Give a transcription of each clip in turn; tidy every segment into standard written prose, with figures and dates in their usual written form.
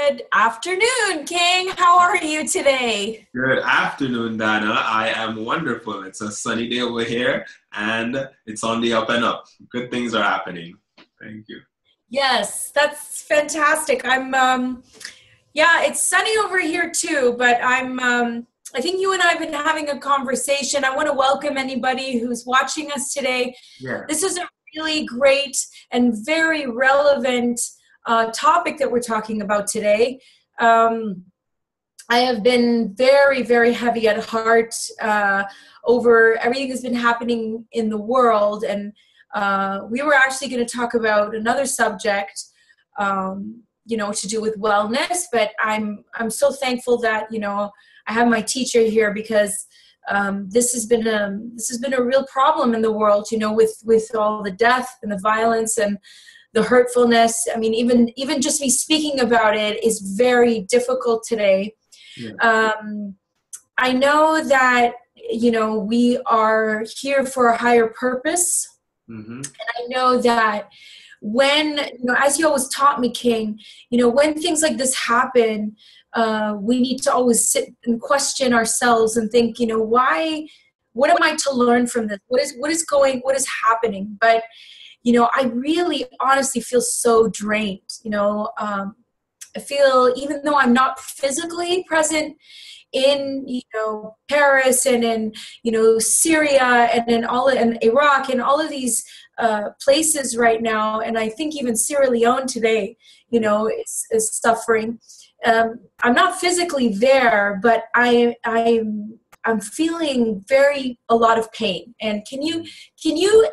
Good afternoon, King. How are you today? Good afternoon, Dana. I am wonderful. It's a sunny day over here and it's on the up and up. Good things are happening. Thank you. Yes, that's fantastic. Yeah, it's sunny over here too, but I think you and I have been having a conversation. I want to welcome anybody who's watching us today. Yeah. This is a really great and very relevant topic that we're talking about today. I have been very, very heavy at heart over everything that's been happening in the world. And we were actually going to talk about another subject, to do with wellness. But I'm so thankful that, I have my teacher here because this has been a real problem in the world, with all the death and the violence and the hurtfulness. I mean, even just me speaking about it is very difficult today. Yeah. I know that, we are here for a higher purpose. Mm-hmm. And I know that when, as you always taught me, King, when things like this happen, we need to always sit and question ourselves and think, what am I to learn from this? What is happening? But, I really honestly feel so drained. I feel, even though I'm not physically present in, Paris and in, Syria and in Iraq and all of these places right now, and I think even Sierra Leone today, is suffering. I'm not physically there, but I'm feeling a lot of pain. And can you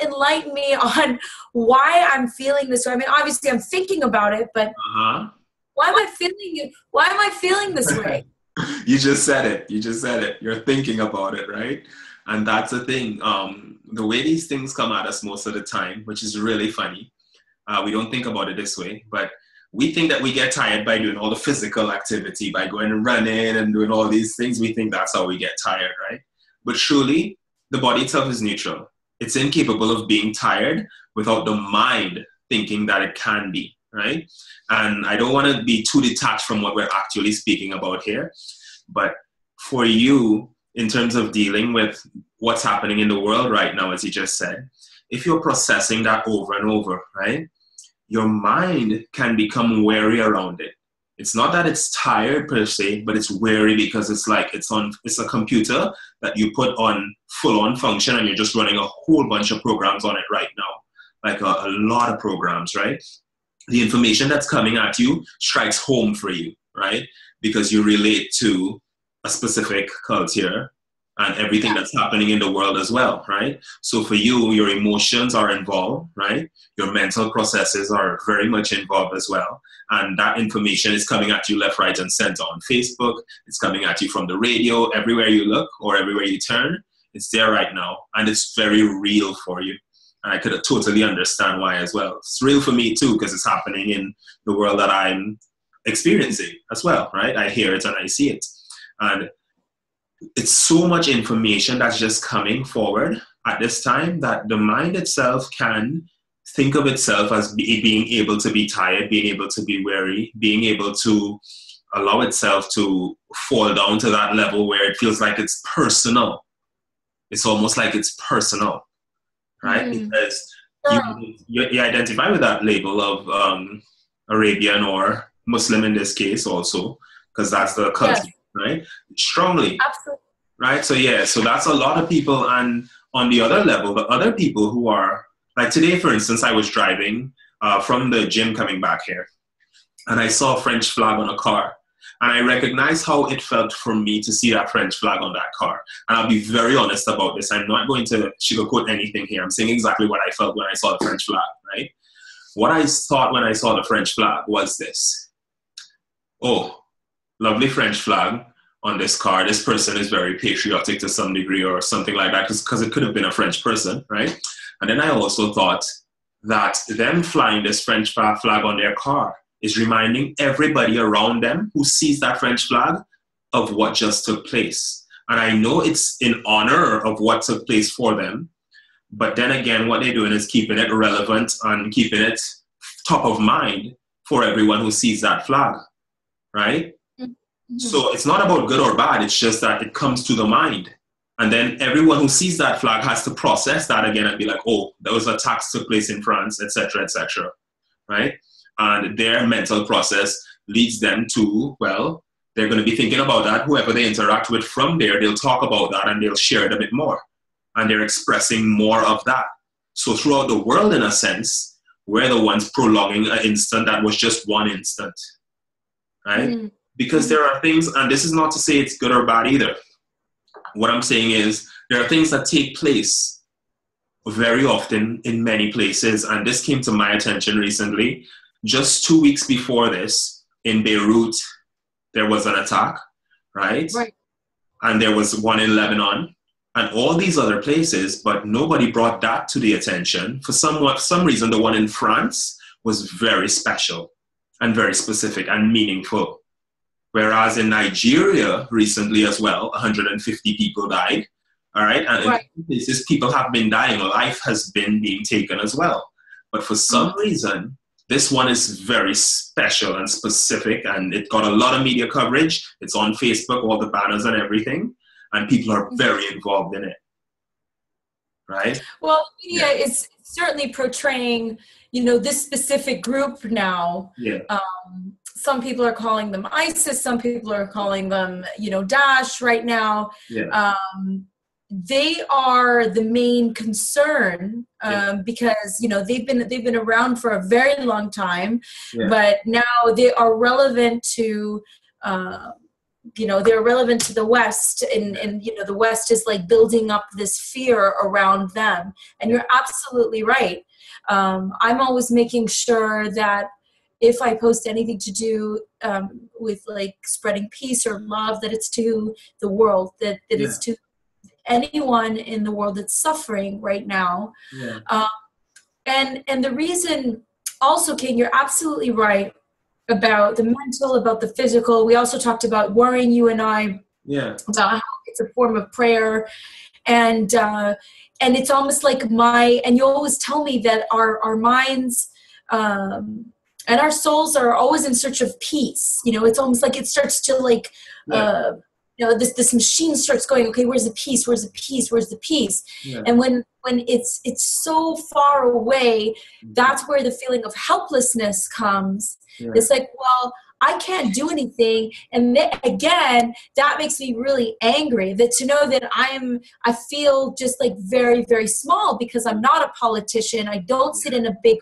enlighten me on why I'm feeling this way? I mean, obviously I'm thinking about it, but why am I feeling this way? You just said it. You're thinking about it, right? And that's the thing. The way these things come at us most of the time, which is really funny. We don't think about it this way, but we think that we get tired by doing all the physical activity, by going and running and doing all these things. We think that's how we get tired, right? But truly, the body itself is neutral. It's incapable of being tired without the mind thinking that it can be, right? And I don't want to be too detached from what we're actually speaking about here. But for you, in terms of dealing with what's happening in the world right now, as you just said, if you're processing that over and over, right? Your mind can become wary around it. It's not that it's tired per se, but it's wary because it's a computer that you put on full-on function and you're just running a whole bunch of programs on it right now, like a lot of programs, right? The information that's coming at you strikes home for you, right? Because you relate to a specific culture and everything that's happening in the world as well, right? So for you, your emotions are involved, right? Your mental processes are very much involved as well. And that information is coming at you left, right, and center on Facebook. It's coming at you from the radio, everywhere you look or everywhere you turn. It's there right now. And it's very real for you. And I could totally understand why as well. It's real for me too, because it's happening in the world that I'm experiencing as well, right? I hear it and I see it. And it's so much information that's just coming forward at this time that the mind itself can think of itself as being able to be tired, being able to be weary, being able to allow itself to fall down to that level where it feels like it's personal. It's almost like it's personal, right? Because you identify with that label of Arabian or Muslim in this case also, because that's the culture. Yes. Right? Strongly. Absolutely. Right? So that's a lot of people. And on the other level, the other people who are, like today, for instance, I was driving from the gym coming back here and I saw a French flag on a car. And I recognized how it felt for me to see that French flag on that car. And I'll be very honest about this. I'm not going to sugarcoat anything here. I'm saying exactly what I felt when I saw the French flag, right? What I thought when I saw the French flag was this. Oh, lovely French flag on this car. This person is very patriotic to some degree or something like that because it could have been a French person, right? And then I also thought that them flying this French flag on their car is reminding everybody around them who sees that French flag of what just took place. And I know it's in honor of what took place for them, but then again, what they're doing is keeping it relevant and keeping it top of mind for everyone who sees that flag. right? Mm-hmm. So it's not about good or bad. It's just that it comes to the mind. And then everyone who sees that flag has to process that again and be like, oh, those attacks took place in France, etc., etc., right? And their mental process leads them to, well, they're going to be thinking about that. Whoever they interact with from there, they'll talk about that and they'll share it a bit more. And they're expressing more of that. So throughout the world, in a sense, we're the ones prolonging an instant that was just one instant, right? Mm-hmm. Because there are things, and this is not to say it's good or bad either. What I'm saying is there are things that take place very often in many places. And this came to my attention recently. Just 2 weeks before this, in Beirut, there was an attack, right? Right. And there was one in Lebanon and all these other places, but nobody brought that to the attention. For some reason, the one in France was very special and very specific and meaningful. Whereas in Nigeria recently as well, 150 people died, all right? And right. in places, people have been dying. Life has been being taken as well. But for some reason, this one is very special and specific, and it got a lot of media coverage. It's on Facebook, all the banners and everything, and people are very involved in it, right? Well, media is certainly portraying, this specific group now. Yeah. Some people are calling them ISIS. Some people are calling them, Daesh right now. Yeah. They are the main concern because they've been around for a very long time, but now they are relevant to they're relevant to the West, and the West is like building up this fear around them. And you're absolutely right. I'm always making sure that if I post anything to do with like spreading peace or love, that it's to the world, that it's to anyone in the world that's suffering right now. Yeah. And the reason also, King, you're absolutely right about the mental, about the physical. We also talked about worrying, you and I, about how it's a form of prayer. And it's almost like and you always tell me that our minds and our souls are always in search of peace. It's almost like it starts to like, this machine starts going, okay, where's the peace? Where's the peace? Where's the peace? Yeah. And when it's so far away, that's where the feeling of helplessness comes. Yeah. It's like, well, I can't do anything. And again, that makes me really angry, that to know that I feel just like very, very small because I'm not a politician. I don't sit in a big,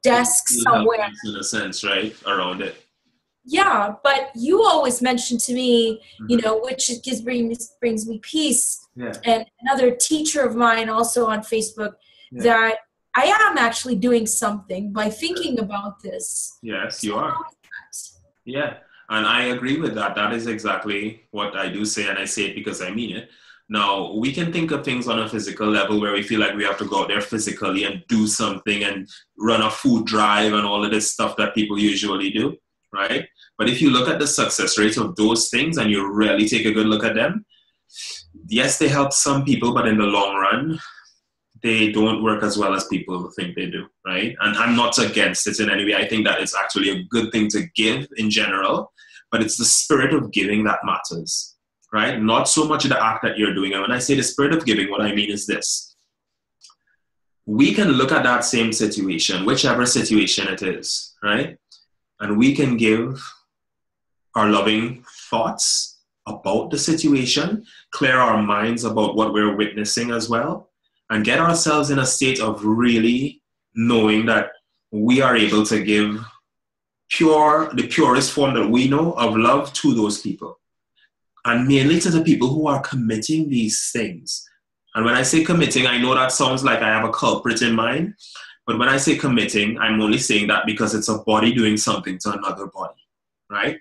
desk somewhere. In a sense, right? Around it. Yeah, but you always mention to me, which brings me peace. Yeah. And another teacher of mine also on Facebook, that I am actually doing something by thinking about this. Yes, you are. Yeah, and I agree with that. That is exactly what I do say, and I say it because I mean it. Now, we can think of things on a physical level where we feel like we have to go out there physically and do something and run a food drive and all of this stuff that people usually do, right? But if you look at the success rate of those things and you really take a good look at them, yes, they help some people, but in the long run, they don't work as well as people think they do, right? And I'm not against it in any way. I think that it's actually a good thing to give in general, but it's the spirit of giving that matters, right? Not so much the act that you're doing. And when I say the spirit of giving, what I mean is this. We can look at that same situation, whichever situation it is, right? And we can give our loving thoughts about the situation, clear our minds about what we're witnessing as well, and get ourselves in a state of really knowing that we are able to give the purest form that we know of love to those people. And mainly to the people who are committing these things. And when I say committing, I know that sounds like I have a culprit in mind. But when I say committing, I'm only saying that because it's a body doing something to another body, right?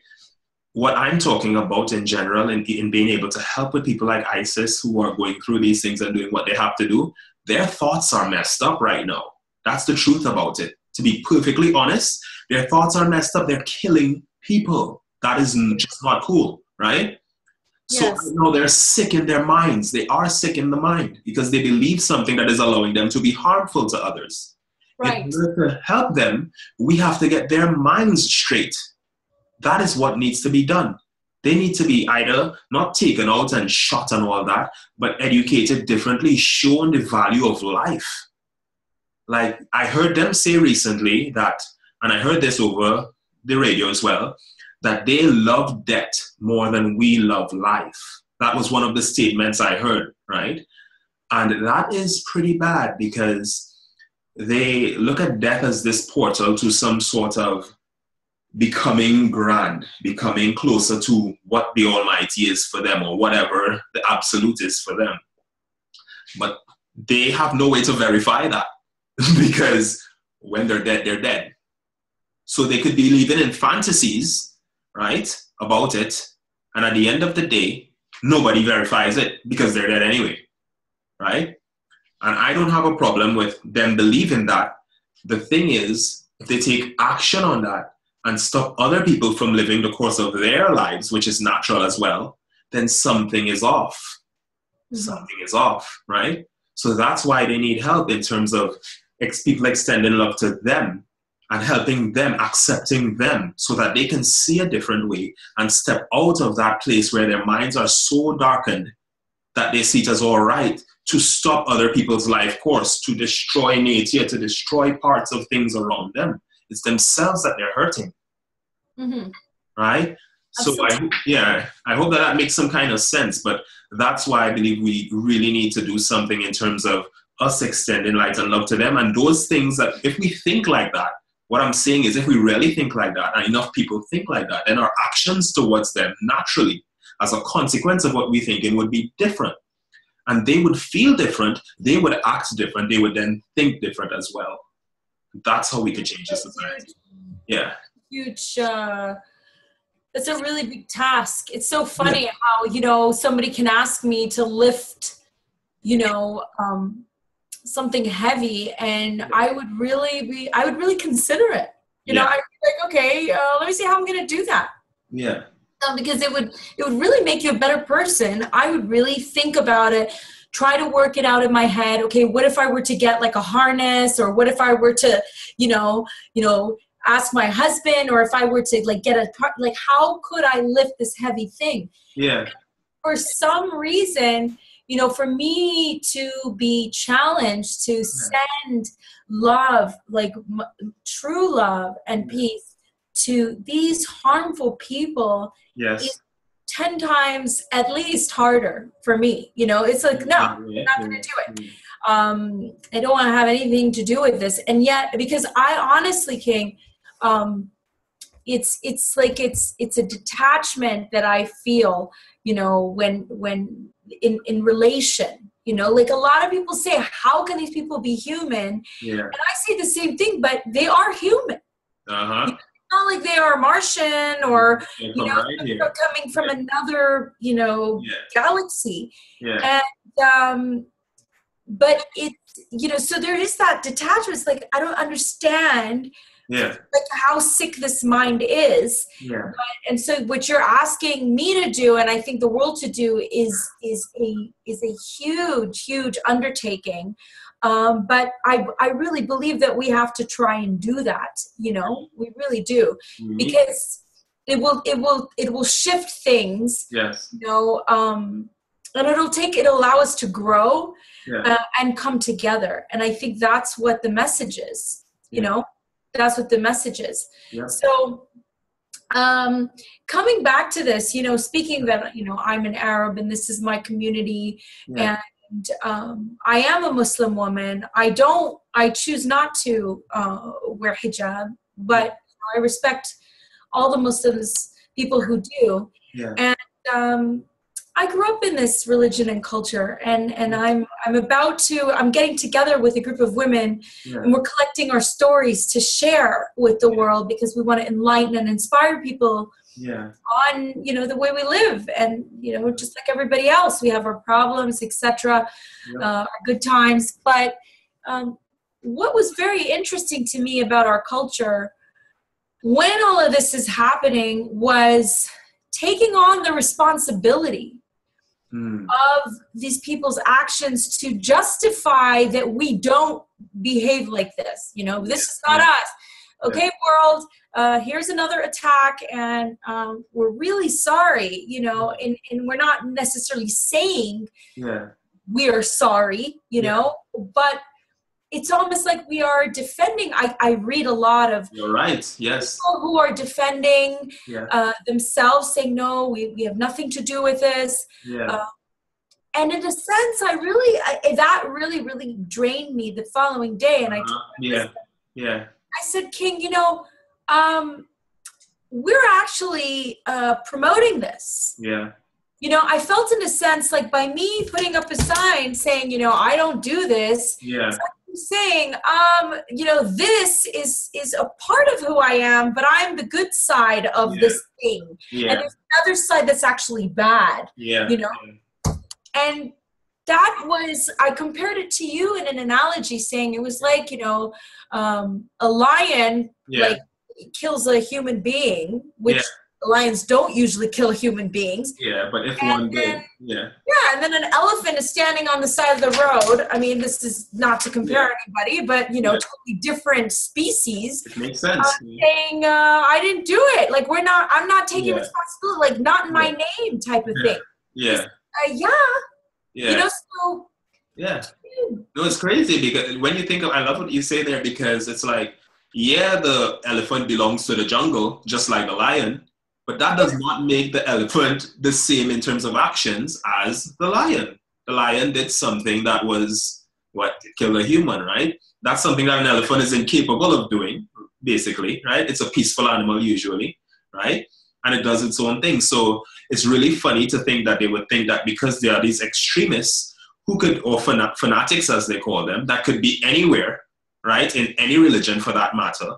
What I'm talking about in general in being able to help with people like ISIS who are going through these things and doing what they have to do, their thoughts are messed up right now. That's the truth about it. To be perfectly honest, their thoughts are messed up. They're killing people. That is just not cool, right? Yes. So no, they're sick in their minds. They are sick in the mind because they believe something that is allowing them to be harmful to others. Right. In order to help them, we have to get their minds straight. that is what needs to be done. They need to be either not taken out and shot and all that, but educated differently, shown the value of life. Like I heard them say recently that, and I heard this over the radio as well, that they love death more than we love life. That was one of the statements I heard, right? And that is pretty bad because they look at death as this portal to some sort of becoming grand, becoming closer to what the Almighty is for them or whatever the absolute is for them. But they have no way to verify that because when they're dead, they're dead. So they could be living in fantasies, right, about it. And at the end of the day, nobody verifies it because they're dead anyway, right? And I don't have a problem with them believing that. The thing is, if they take action on that and stop other people from living the course of their lives, which is natural as well, then something is off. Mm-hmm. Something is off, right? So that's why they need help in terms of people extending love to them and helping them, accepting them so that they can see a different way and step out of that place where their minds are so darkened that they see it as all right to stop other people's life course, to destroy nature, to destroy parts of things around them. It's themselves that they're hurting, mm-hmm. right? Absolutely. So I hope that makes some kind of sense, but that's why I believe we really need to do something in terms of us extending light and love to them. And those things that if we think like that, what I'm saying is if we really think like that and enough people think like that, then our actions towards them naturally as a consequence of what we're thinking would be different. And they would feel different, they would act different, they would then think different as well. That's how we could change the society. Yeah. Huge, it's a really big task. It's so funny how, somebody can ask me to lift, something heavy and I would really consider it. I'd be like, okay, let me see how I'm going to do that. Yeah. Because it would really make you a better person. I would really think about it, try to work it out in my head. Okay, what if I were to get like a harness, or what if I were to, ask my husband, or if I were to like get how could I lift this heavy thing? Yeah. For some reason, for me to be challenged to send love, like true love and peace to these harmful people is 10 times at least harder for me. It's like, no, I'm not going to do it. I don't want to have anything to do with this. And yet, because I honestly, King, it's like, it's a detachment that I feel, when in relation, like a lot of people say, how can these people be human? Yeah. And I say the same thing, but they are human. Uh-huh. Not like they are Martian or they're coming from another galaxy. Yeah. And but it's so there is that detachment. It's like I don't understand like how sick this mind is. Yeah. And so what you're asking me to do, and I think the world to do, is a huge undertaking. But I really believe that we have to try and do that. We really do, because it will shift things. Yes. And it'll allow us to grow and come together. And I think that's what the message is. That's what the message is. Yeah. So, coming back to this, speaking that, I'm an Arab and this is my community, and I am a Muslim woman. I choose not to wear hijab, but I respect all the Muslims, people who do. Yeah. And I grew up in this religion and culture, and I'm getting together with a group of women, and we're collecting our stories to share with the world, because we want to enlighten and inspire people on, the way we live. And, just like everybody else, we have our problems, etc., our good times. But what was very interesting to me about our culture when all of this is happening was taking on the responsibility of these people's actions to justify that we don't behave like this. This is not us. okay, world, here's another attack, and we're really sorry, you know, and we're not necessarily saying we are sorry, you know, but it's almost like we are defending. I read a lot of You're right. Yes. people who are defending themselves, saying, no, we have nothing to do with this. And in a sense, that really drained me the following day. And I said, King, you know, we're actually promoting this. You know, I felt in a sense like by me putting up a sign saying, you know, I don't do this. Saying, you know, this is a part of who I am, but I'm the good side of this thing. And there's another side that's actually bad. You know? And that was, I compared it to you in an analogy, saying it was like, you know, a lion like kills a human being, which lions don't usually kill human beings. But if one did, and then an elephant is standing on the side of the road. I mean, this is not to compare anybody, but, you know, totally different species. It makes sense. Saying, I didn't do it. Like, I'm not taking responsibility, like, not in my name type of thing. You know, so. No, it's crazy because when you think of, I love what you say there, because it's like, the elephant belongs to the jungle, just like the lion. But that does not make the elephant the same in terms of actions as the lion. The lion did something that was, kill a human, right? That's something that an elephant is incapable of doing, basically, right? It's a peaceful animal usually, right? And it does its own thing. So it's really funny to think that they would think that because there are these extremists who could, or fanatics as they call them, that could be anywhere, right? In any religion for that matter,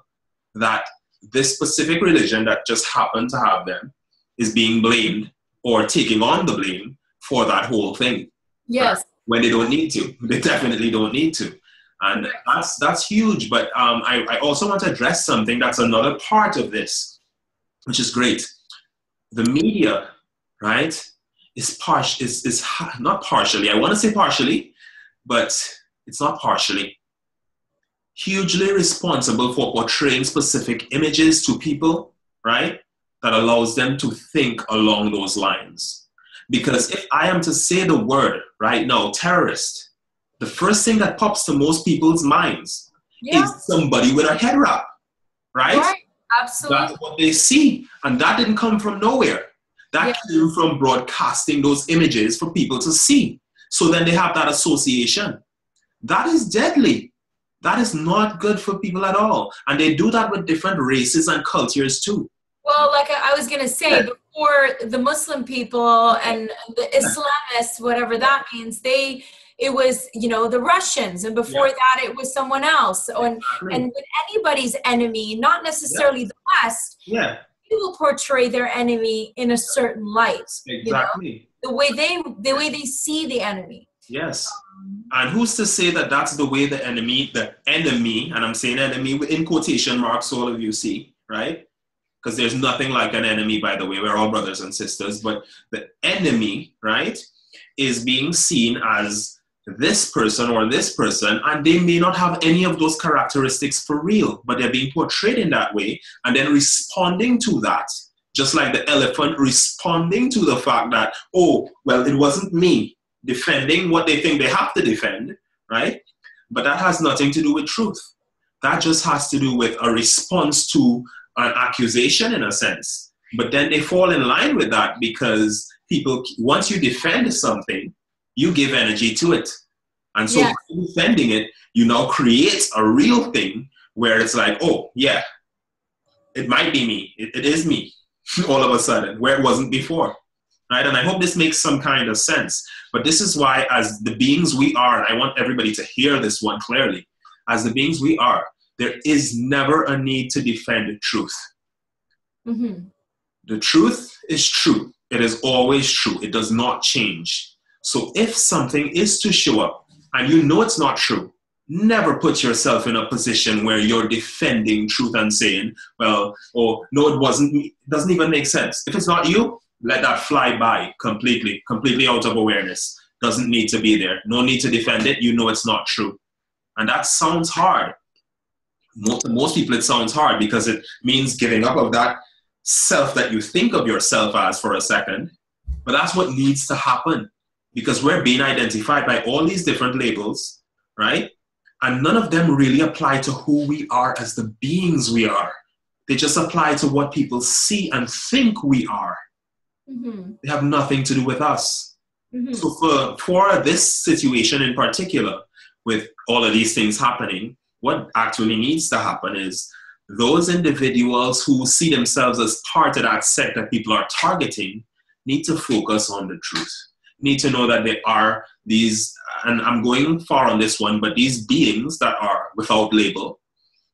that this specific religion that just happened to have them is being blamed or taking on the blame for that whole thing. Right? When they don't need to. They definitely don't need to. And that's huge. But I also want to address something that's another part of this, which is great. The media, right, is not partially, I want to say partially, but it's not partially, hugely responsible for portraying specific images to people, right, that allows them to think along those lines. Because if I am to say the word right now, terrorist, the first thing that pops to most people's minds is somebody with a head wrap, right? Absolutely. That's what they see. And that didn't come from nowhere. That came from broadcasting those images for people to see. So then they have that association. That is deadly. That is not good for people at all. And they do that with different races and cultures too. Well, like I was going to say, before the Muslim people and the Islamists, whatever that means, it was, you know, the Russians. And before that, it was someone else. And with anybody's enemy, not necessarily the West, people portray their enemy in a certain light. Exactly. You know? The way they see the enemy. Yes. And who's to say that that's the way the enemy, and I'm saying enemy in quotation marks, all of you see, right? Because there's nothing like an enemy, by the way. We're all brothers and sisters. But the enemy, right, is being seen as this person or this person, and they may not have any of those characteristics for real, but they're being portrayed in that way, and then responding to that, just like the elephant responding to the fact that, oh, well, it wasn't me, defending what they think they have to defend, right? But that has nothing to do with truth. That just has to do with a response to an accusation in a sense. But then they fall in line with that because people, once you defend something, you give energy to it. And so by defending it, you now create a real thing where it's like, oh, yeah, it might be me. It is me all of a sudden, where it wasn't before. Right? And I hope this makes some kind of sense. But this is why, as the beings we are, and I want everybody to hear this one clearly, as the beings we are, there is never a need to defend truth. Mm-hmm. The truth is true. It is always true. It does not change. So if something is to show up and you know it's not true, never put yourself in a position where you're defending truth and saying, well, oh, no, it wasn't me. It doesn't even make sense. If it's not you, let that fly by completely out of awareness. Doesn't need to be there. No need to defend it. You know it's not true. And that sounds hard. most people it sounds hard because it means giving up of that self that you think of yourself as for a second. But that's what needs to happen, because we're being identified by all these different labels, right? And none of them really apply to who we are as the beings we are. They just apply to what people see and think we are. Mm-hmm. They have nothing to do with us. Mm-hmm. So for this situation in particular, with all of these things happening, what actually needs to happen is those individuals who see themselves as part of that sect that people are targeting need to focus on the truth. Need to know that there are these, and I'm going far on this one, but these beings that are without label,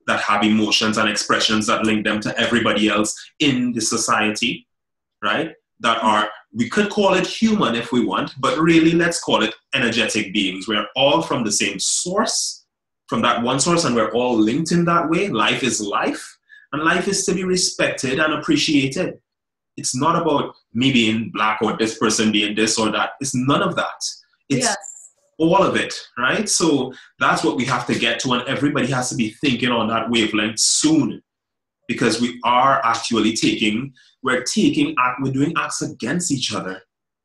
that have emotions and expressions that link them to everybody else in the society, right? That are, we could call it human if we want, but really let's call it energetic beings. We're all from the same source, from that one source, and we're all linked in that way. Life is life, and life is to be respected and appreciated. It's not about me being black or this person being this or that. It's none of that. It's all of it, right? So that's what we have to get to, and everybody has to be thinking on that wavelength soon, because we are actually we're doing acts against each other,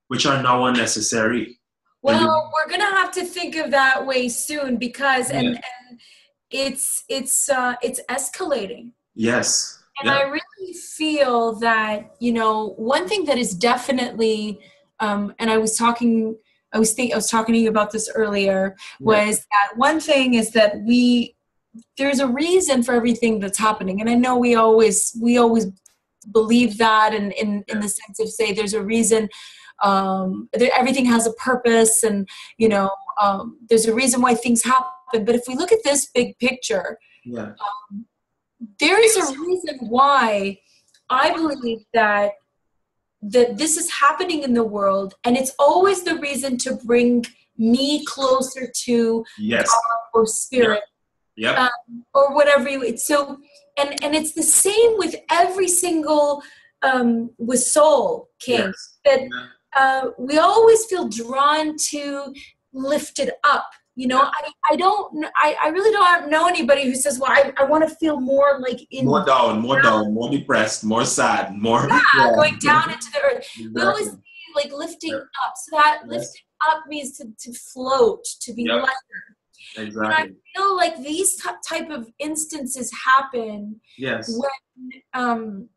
which are now unnecessary. Well, we're gonna have to think of that way soon, because and it's escalating. Yes. And I really feel that, one thing that is definitely, and I was talking to you about this earlier, was that one thing is that there's a reason for everything that's happening. And I know we always believe that, and in the sense of, say, there's a reason, everything has a purpose, and, there's a reason why things happen. But if we look at this big picture, there is a reason why I believe that this is happening in the world, and it's always the reason to bring me closer to God or spirit, or whatever so. And it's the same with every single with soul, King. That we always feel drawn to lift it up. I really don't know anybody who says, well, I want to feel more like more down, more depressed, more sad, more going down into the earth. Exactly. We always see like lifting up. So that lifting up means to float, to be lighter. Exactly. And I feel like these type of instances happen when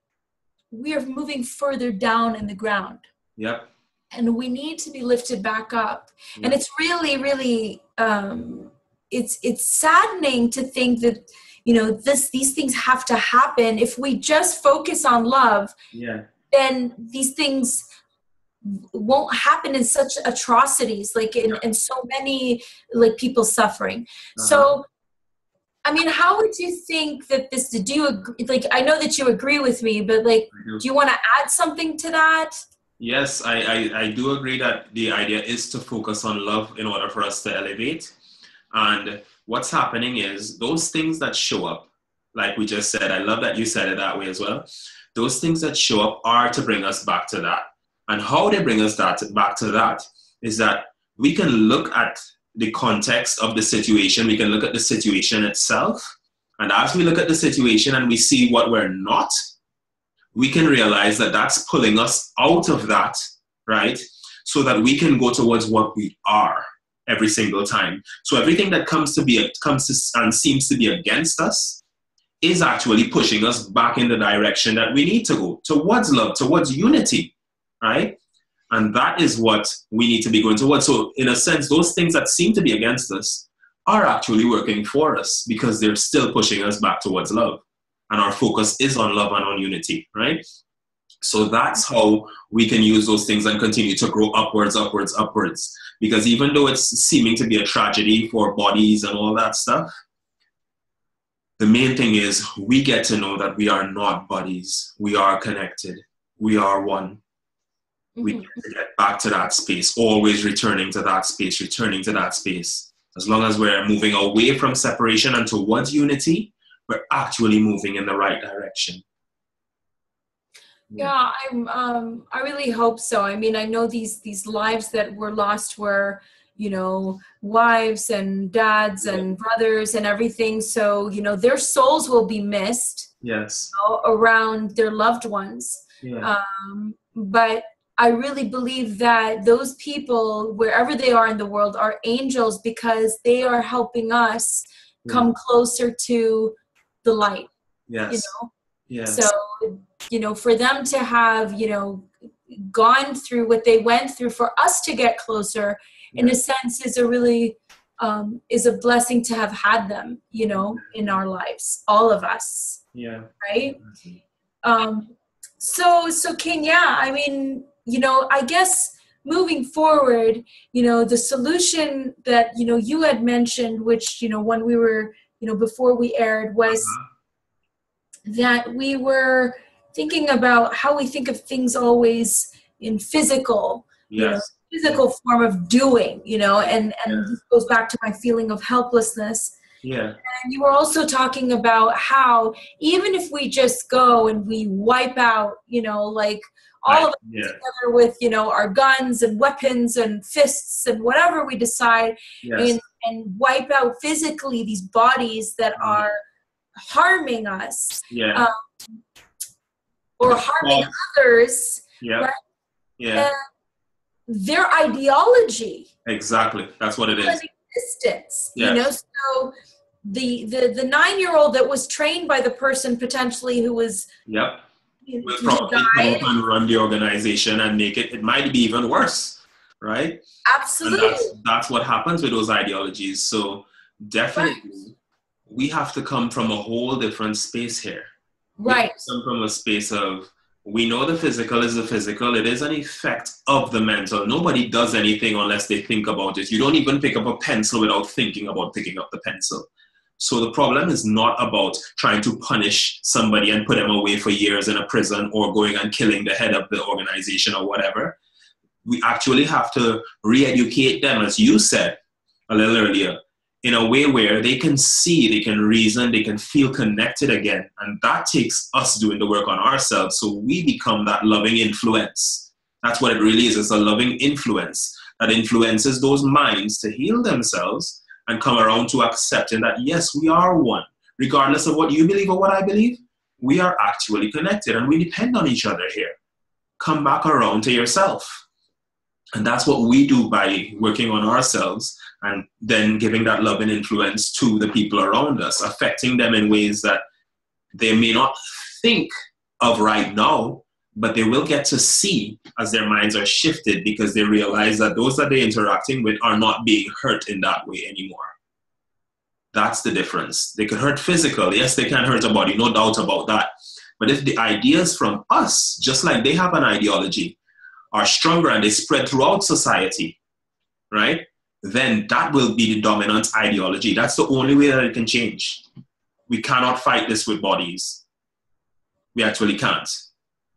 we are moving further down in the ground. Yep. And we need to be lifted back up. And it's really, really, it's saddening to think that, these things have to happen. If we just focus on love, then these things won't happen in such atrocities, like in so many, like, people suffering. So, I mean, how would you think that this, do you agree, like, I know that you agree with me, but like, do you want to add something to that? Yes, I do agree that the idea is to focus on love in order for us to elevate. And what's happening is those things that show up, like we just said, I love that you said it that way as well. Those things that show up are to bring us back to that. And how they bring us back to that is that we can look at the context of the situation. We can look at the situation itself. And as we look at the situation and we see what we're not, we can realize that that's pulling us out of that, right? So that we can go towards what we are every single time. So everything that comes and seems to be against us is actually pushing us back in the direction that we need to go, towards love, towards unity, right? And that is what we need to be going towards. So in a sense, those things that seem to be against us are actually working for us, because they're still pushing us back towards love. And our focus is on love and on unity, right? So that's how we can use those things and continue to grow upwards. Because even though it's seeming to be a tragedy for bodies and all that stuff, the main thing is we get to know that we are not bodies. We are connected. We are one. We get to get back to that space, always returning to that space. As long as we're moving away from separation and towards unity, we're actually moving in the right direction. I really hope so. I mean, I know these lives that were lost were, wives and dads and brothers and everything. So, their souls will be missed. Yes. Around their loved ones. Yeah. But I really believe that those people, wherever they are in the world, are angels because they are helping us come closer to the light. Yes. Yes. So, for them to have, gone through what they went through, for us to get closer, in a sense, is a really is a blessing to have had them, in our lives, all of us. Yeah. Right. So King, I mean, I guess moving forward, the solution that, you had mentioned, which, when we were, before we aired, was that we were thinking about how we think of things always in physical, physical form of doing, and this goes back to my feeling of helplessness. Yeah. And you were also talking about how even if we just go and we wipe out, like all of us together with, our guns and weapons and fists and whatever we decide, and wipe out physically these bodies that are harming us, or harming others, right? Yeah. Their ideology. Exactly. That's what it is. Existence, so the 9-year-old that was trained by the person potentially who was will probably come up and run the organization and make it might be even worse, right? Absolutely. And that's what happens with those ideologies. So definitely we have to come from a whole different space here. Right. We come from a space of, we know the physical is the physical. It is an effect of the mental. Nobody does anything unless they think about it. You don't even pick up a pencil without thinking about picking up the pencil. So the problem is not about trying to punish somebody and put them away for years in a prison or going and killing the head of the organization or whatever. We actually have to re-educate them, as you said a little earlier, in a way where they can see, they can reason, they can feel connected again. And that takes us doing the work on ourselves, so we become that loving influence. That's what it really is. It's a loving influence that influences those minds to heal themselves and come around to accepting that, yes, we are one. Regardless of what you believe or what I believe, we are actually connected and we depend on each other here. Come back around to yourself. And that's what we do by working on ourselves and then giving that love and influence to the people around us, affecting them in ways that they may not think of right now, but they will get to see as their minds are shifted because they realize that those that they're interacting with are not being hurt in that way anymore. That's the difference. They could hurt physically. Yes, they can hurt a body, no doubt about that. But if the ideas from us, just like they have an ideology, are stronger and they spread throughout society, right? Then that will be the dominant ideology. That's the only way that it can change. We cannot fight this with bodies. We actually can't.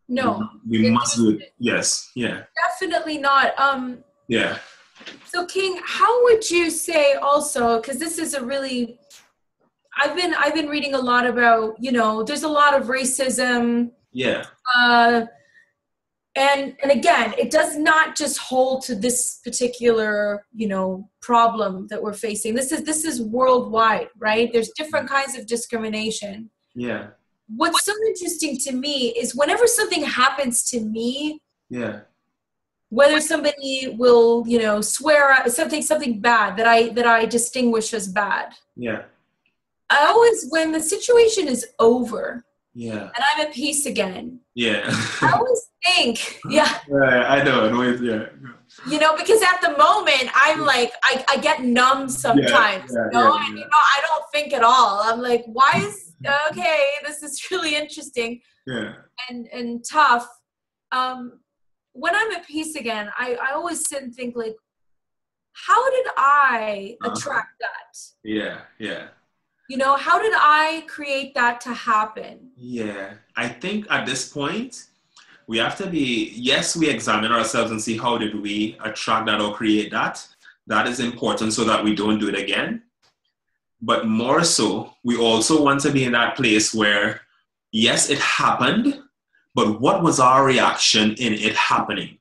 No. We must do it. Yes. Yeah. Definitely not. Yeah. So King, how would you say also, because this is a really, I've been reading a lot about, there's a lot of racism. Yeah. And again, it does not just hold to this particular, problem that we're facing. This is worldwide, right? There's different kinds of discrimination. Yeah. What's so interesting to me is whenever something happens to me, whether somebody will, swear at something bad that I distinguish as bad. Yeah. I always, when the situation is over, and I'm at peace again. I always think, I know. Because at the moment I'm like, I get numb sometimes, and I don't think at all. I'm like, why is okay? This is really interesting, and tough. When I'm at peace again, I always sit and think like, how did I attract that? Yeah. How did I create that to happen? Yeah, I think at this point, we have to we examine ourselves and see how did we attract that or create that. That is important so that we don't do it again. But more so, we also want to be in that place where, yes, it happened, but what was our reaction in it happening?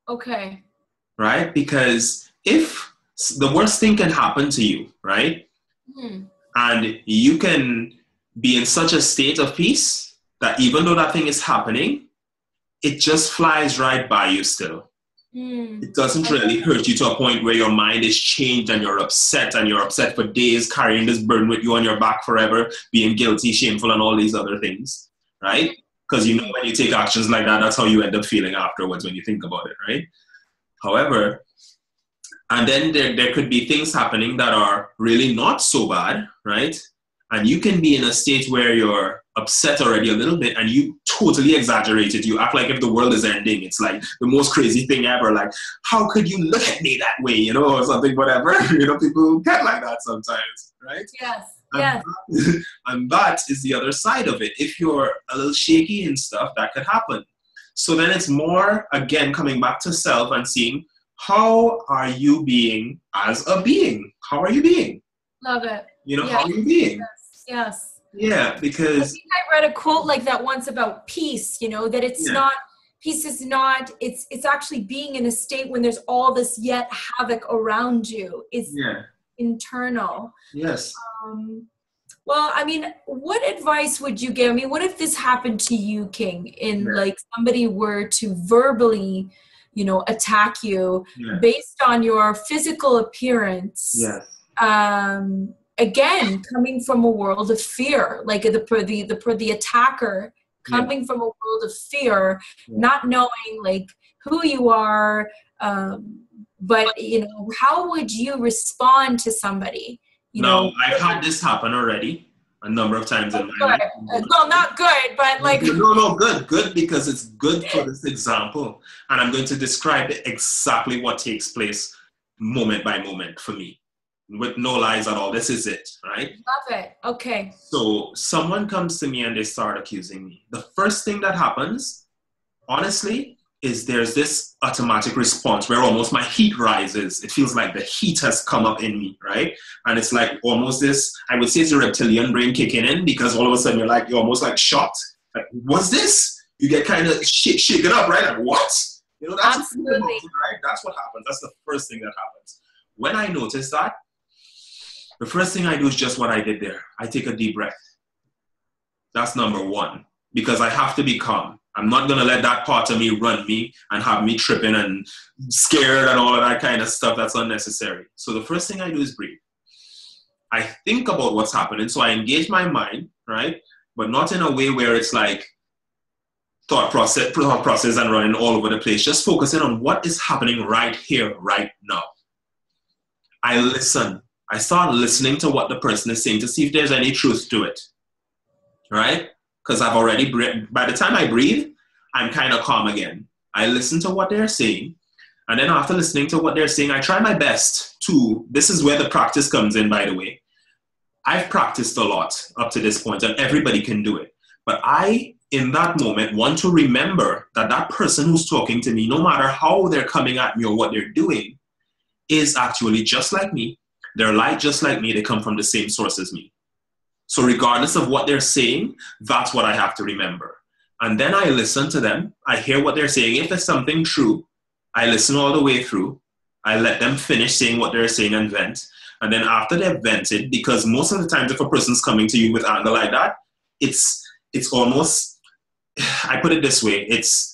Okay. Right? Because if the worst thing can happen to you, right? And you can be in such a state of peace that even though that thing is happening, it just flies right by you still. It doesn't really hurt you to a point where your mind is changed and you're upset for days, carrying this burden with you on your back forever, being guilty, shameful, and all these other things, right? Because you know when you take actions like that, that's how you end up feeling afterwards when you think about it, right? However, and then there could be things happening that are really not so bad, right? And you can be in a state where you're upset already a little bit and you totally exaggerate it. You act like if the world is ending. It's like the most crazy thing ever. Like, how could you look at me that way, you know, or something, whatever. You know, people get like that sometimes, right? Yes. And that is the other side of it. If you're a little shaky and stuff, that could happen. So then it's more, again, coming back to self and seeing, how are you being as a being? How are you being? Love it. You know, how are you being? Yes. Yeah, because I think I read a quote like that once about peace, you know, that it's not, peace is not, it's actually being in a state when there's all this yet havoc around you. It's internal. Yes. Well, I mean, what advice would you give? I mean, what if this happened to you, King, in like somebody were to verbally, you know, attack you based on your physical appearance? Yes. Again, coming from a world of fear, like the attacker coming from a world of fear, not knowing like who you are, but you know, how would you respond to somebody? You know, I've had this happen already a number of times in my life. Well, not good, but like good because it's good for this example, and I'm going to describe exactly what takes place moment by moment for me. With no lies at all. This is it, right? Love it. Okay. So someone comes to me and they start accusing me. The first thing that happens, honestly, is there's this automatic response where almost my heat rises. It feels like the heat has come up in me, right? And it's like almost this, I would say it's a reptilian brain kicking in, because all of a sudden you're almost like shocked. Like, what's this? You get kind of shaken up, right? Like, what? You know, that's absolutely right? That's what happens. That's the first thing that happens. When I notice that, the first thing I do is just what I did there. I take a deep breath. That's number one, because I have to be calm. I'm not going to let that part of me run me and have me tripping and scared and all of that kind of stuff. That's unnecessary. So the first thing I do is breathe. I think about what's happening. So I engage my mind, right? But not in a way where it's like thought process and running all over the place. Just focusing on what is happening right here, right now. I listen. I start listening to what the person is saying to see if there's any truth to it, right? Because I've already by the time I breathe, I'm kind of calm again. I listen to what they're saying, and then after listening to what they're saying, I try my best to, this is where the practice comes in, by the way. I've practiced a lot up to this point, and everybody can do it. But I, in that moment, want to remember that that person who's talking to me, no matter how they're coming at me or what they're doing, is actually just like me. They're light just like me. They come from the same source as me. So regardless of what they're saying, that's what I have to remember. And then I listen to them. I hear what they're saying. If there's something true, I listen all the way through. I let them finish saying what they're saying and vent. And then after they've vented, because most of the times if a person's coming to you with anger like that, it's almost, I put it this way, it's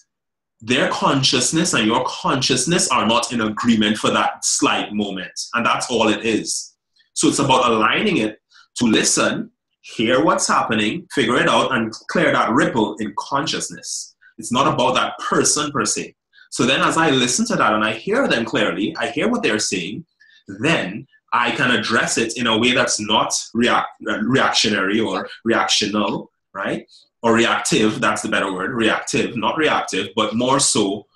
their consciousness and your consciousness are not in agreement for that slight moment. And that's all it is. So it's about aligning it to listen, hear what's happening, figure it out, and clear that ripple in consciousness. It's not about that person per se. So then as I listen to that and I hear them clearly, I hear what they're saying, then I can address it in a way that's not reactionary or reactional, right? Or reactive, that's the better word, reactive, not reactive, but more so,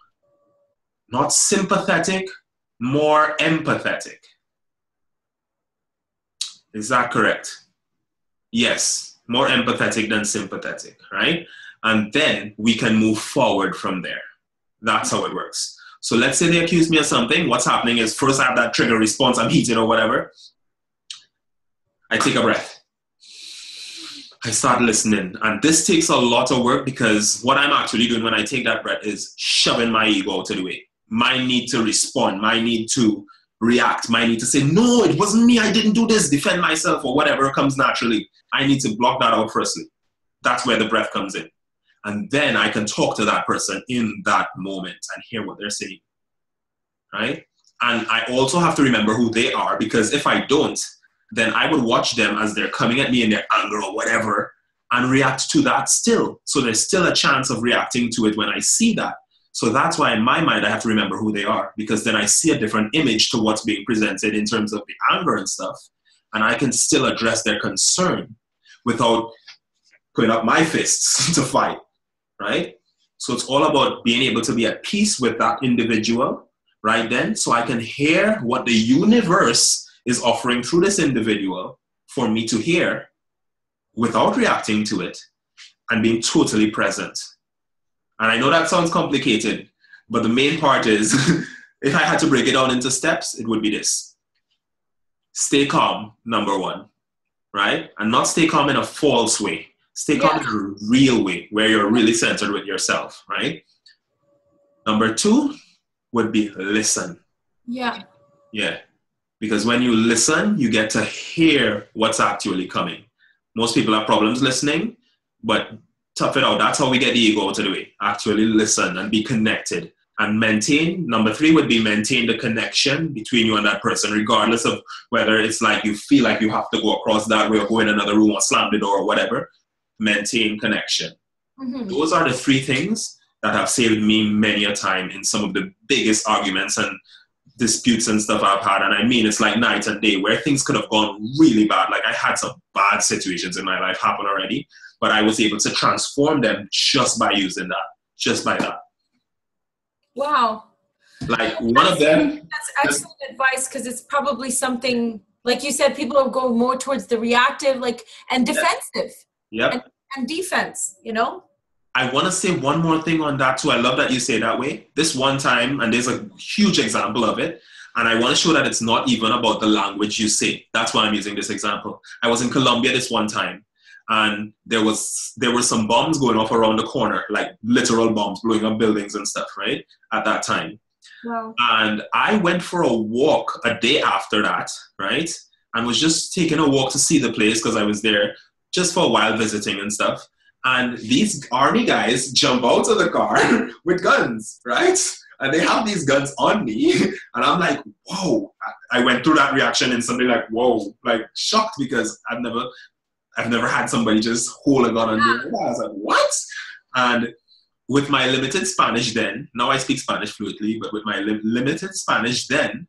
not sympathetic, more empathetic. Is that correct? Yes, more empathetic than sympathetic, right? And then we can move forward from there. That's how it works. So let's say they accuse me of something. What's happening is first I have that trigger response, I'm heated or whatever. I take a breath. I start listening. And this takes a lot of work, because what I'm actually doing when I take that breath is shoving my ego out of the way. My need to respond, my need to react, my need to say, no, it wasn't me, I didn't do this, defend myself, or whatever comes naturally. I need to block that out firstly. That's where the breath comes in. And then I can talk to that person in that moment and hear what they're saying, right? And I also have to remember who they are, because if I don't, then I would watch them as they're coming at me in their anger or whatever and react to that still. So there's still a chance of reacting to it when I see that. So that's why in my mind, I have to remember who they are, because then I see a different image to what's being presented in terms of the anger and stuff. And I can still address their concern without putting up my fists to fight, right? So it's all about being able to be at peace with that individual right then, so I can hear what the universe is offering through this individual for me to hear without reacting to it and being totally present. And I know that sounds complicated, but the main part is, if I had to break it down into steps, it would be this. Stay calm, number one, right? And not stay calm in a false way. Stay calm in a real way, where you're really centered with yourself, right? Number two would be listen. Yeah. Because when you listen, you get to hear what's actually coming. Most people have problems listening, but tough it out. That's how we get the ego out of the way. Actually listen and be connected. And maintain, number three would be maintain the connection between you and that person, regardless of whether it's like you feel like you have to go across that way or go in another room or slam the door or whatever. Maintain connection. Mm-hmm. Those are the three things that have saved me many a time in some of the biggest arguments and disputes and stuff I've had. And I mean, it's like night and day, where things could have gone really bad. Like I had some bad situations in my life happen already, but I was able to transform them just by using that, just by that. Wow. Like one of them. That's excellent advice, because it's probably something, like you said, people will go more towards the reactive, like, and defensive. Yep. And defense, you know? I want to say one more thing on that too. I love that you say that way. This one time, and there's a huge example of it, and I want to show that it's not even about the language you say. That's why I'm using this example. I was in Colombia this one time, and there were some bombs going off around the corner, like literal bombs blowing up buildings and stuff, right? At that time. Wow. And I went for a walk a day after that, right? And was just taking a walk to see the place, because I was there just for a while visiting and stuff. And these army guys jump out of the car with guns, right? And they have these guns on me. And I'm like, whoa. I went through that reaction instantly, like, whoa, like shocked, because I've never had somebody just hold a gun on me. I was like, what? And with my limited Spanish then, now I speak Spanish fluently, but with my limited Spanish then,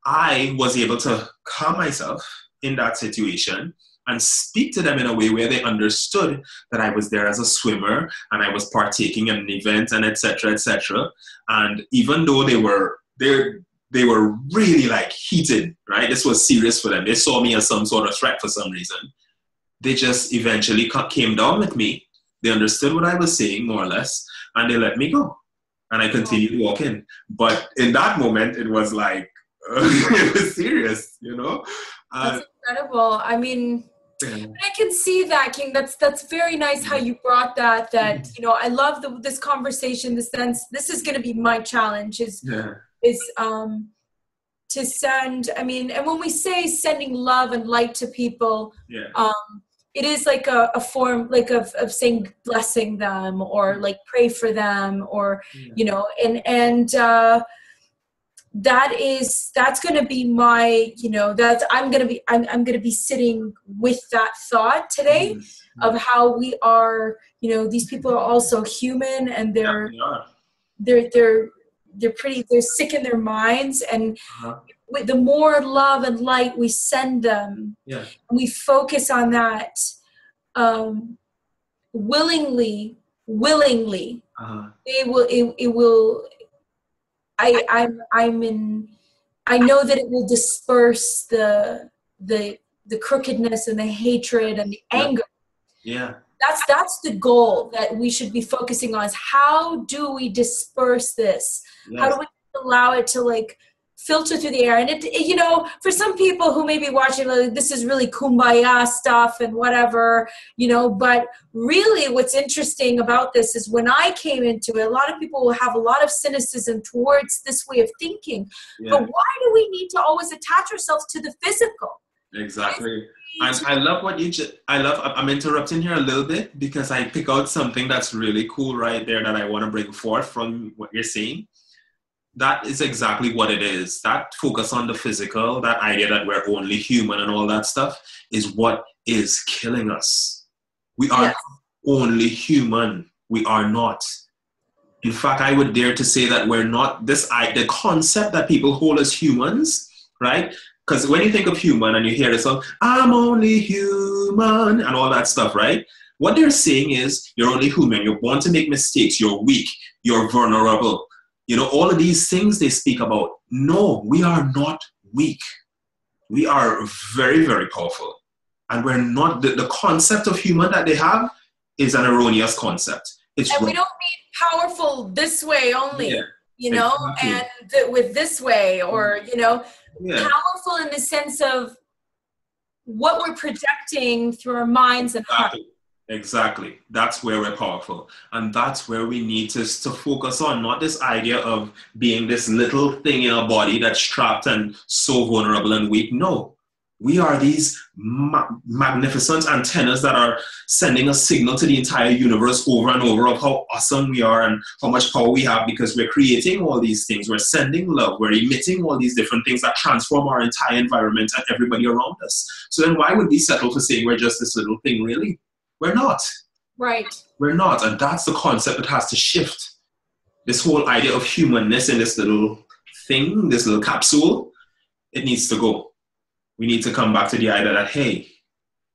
I was able to calm myself in that situation and speak to them in a way where they understood that I was there as a swimmer and I was partaking in an event and et cetera, et cetera. And even though they were really like heated, right? This was serious for them. They saw me as some sort of threat for some reason. They just eventually came down with me. They understood what I was saying, more or less, and they let me go. And I continued walking. But in that moment, it was like, it was serious, you know? That's incredible. I mean, I can see that, King. That's very nice how you brought that, you know, I love this conversation, the sense, this is going to be my challenge is to send, I mean, and when we say sending love and light to people, it is like a form like of saying blessing them or like pray for them or, you know, and that's going to be my, you know, I'm going to be sitting with that thought today of how we are, you know, these people are also human and they're sick in their minds, and with the more love and light we send them, we focus on that, willingly, it will, I know that it will disperse the crookedness and the hatred and the anger. That's the goal that we should be focusing on, is how do we disperse this? How do we allow it to like filter through the air. And you know, for some people who may be watching, like, this is really kumbaya stuff and whatever, you know, but really what's interesting about this is when I came into it, a lot of people will have a lot of cynicism towards this way of thinking. Yeah. But why do we need to always attach ourselves to the physical? Exactly. And I love what I'm interrupting here a little bit because I pick out something that's really cool right there that I want to bring forth from what you're saying. That is exactly what it is. That focus on the physical, that idea that we're only human and all that stuff is what is killing us. We are only human. We are not. In fact, I would dare to say that we're not the concept that people hold as humans, right? Because when you think of human and you hear this song, I'm only human and all that stuff, right? What they're saying is you're only human. You're born to make mistakes. You're weak. You're vulnerable. You know, all of these things they speak about. No, we are not weak. We are very, very powerful. And we're not, the concept of human that they have is an erroneous concept. And we don't mean powerful this way only, you know, exactly. And with this way or, you know, powerful in the sense of what we're projecting through our minds and hearts. Exactly. That's where we're powerful. And that's where we need to focus on, not this idea of being this little thing in our body that's trapped and so vulnerable and weak. No, we are these magnificent antennas that are sending a signal to the entire universe over and over of how awesome we are and how much power we have because we're creating all these things. We're sending love. We're emitting all these different things that transform our entire environment and everybody around us. So then why would we settle for saying we're just this little thing, really? We're not. Right. We're not. And that's the concept that has to shift. This whole idea of humanness in this little thing, this little capsule, it needs to go. We need to come back to the idea that, hey,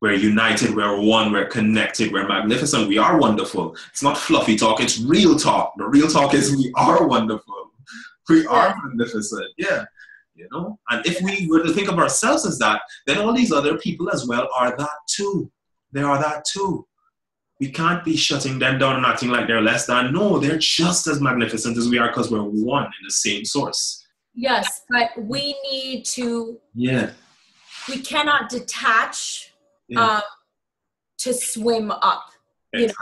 we're united, we're one, we're connected, we're magnificent, we are wonderful. It's not fluffy talk, it's real talk. The real talk is we are wonderful. We are magnificent. Yeah. You know? And if we were to think of ourselves as that, then all these other people as well are that too. They are that too. We can't be shutting them down and acting like they're less than. No, they're just as magnificent as we are because we're one in the same source. Yes, but we need to... We cannot detach to swim up. You know?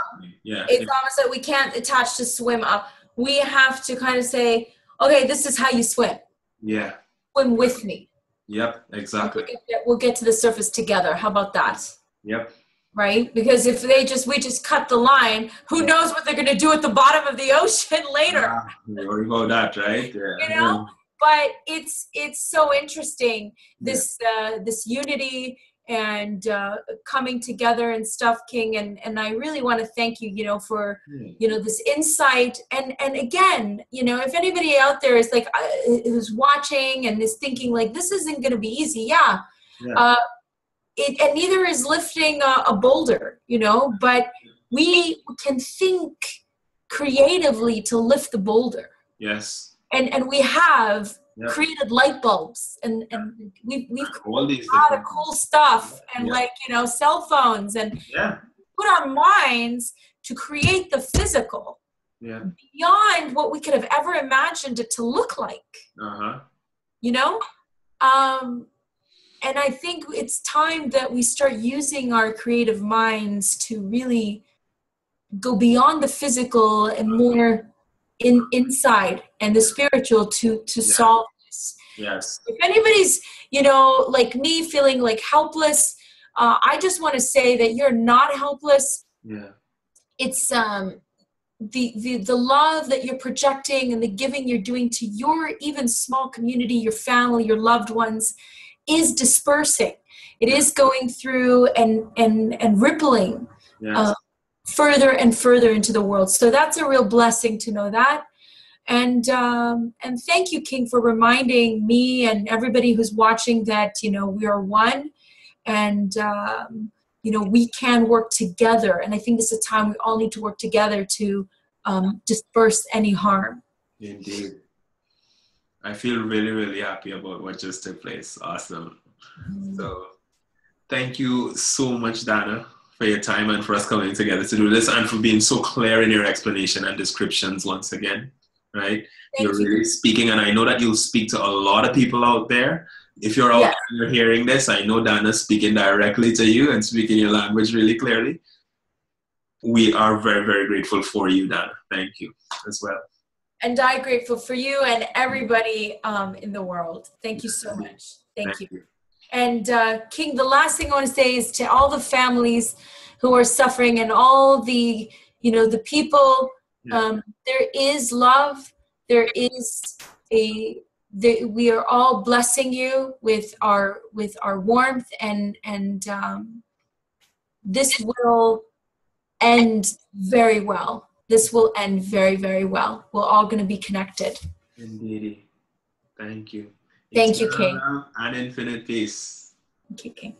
Yeah. It's almost like we can't attach to swim up. We have to kind of say, okay, this is how you swim. Yeah. Swim with me. Yep, exactly. We'll get to the surface together. How about that? Yep. Right? Because if we just cut the line, who knows what they're going to do at the bottom of the ocean later? We worry about that, right? Yeah. You know? But it's so interesting, this unity and coming together and stuff, King. And I really want to thank you, you know, for, you know, this insight. And again, you know, if anybody out there is like, who's watching and is thinking like, this isn't going to be easy. And neither is lifting a boulder, you know, but we can think creatively to lift the boulder. Yes. And we have created light bulbs and we've created a lot of cool stuff and like, you know, cell phones and put our minds to create the physical beyond what we could have ever imagined it to look like. You know? And I think it's time that we start using our creative minds to really go beyond the physical and more inside and the spiritual to solve this. Yes. If anybody's, you know, like me feeling like helpless, I just want to say that you're not helpless. Yeah. It's the love that you're projecting and the giving you're doing to your even small community, your family, your loved ones is dispersing. It is going through and rippling. Yes. Further and further into the world. So that's a real blessing to know that. And thank you, King, for reminding me and everybody who's watching that, you know, we are one and, you know, we can work together. And I think this is a time we all need to work together to disperse any harm. Indeed. I feel really, really happy about what just took place. Awesome. So thank you so much, Dana, for your time and for us coming together to do this and for being so clear in your explanation and descriptions once again. right? Thank You're you. really speaking, and I know that you'll speak to a lot of people out there. If you're out Yes. there and you're hearing this, I know Dana's speaking directly to you and speaking your language really clearly. We are very, very grateful for you, Dana. Thank you as well. And I'm grateful for you and everybody in the world. Thank you so much. Thank you. And King, the last thing I want to say is to all the families who are suffering and all the, the people, there is love. There is we are all blessing you with our warmth, and this will end very well. This will end very, very well. We're all going to be connected. Indeed. Thank you. Thank you, King. Eternal and infinite peace. Thank you, King.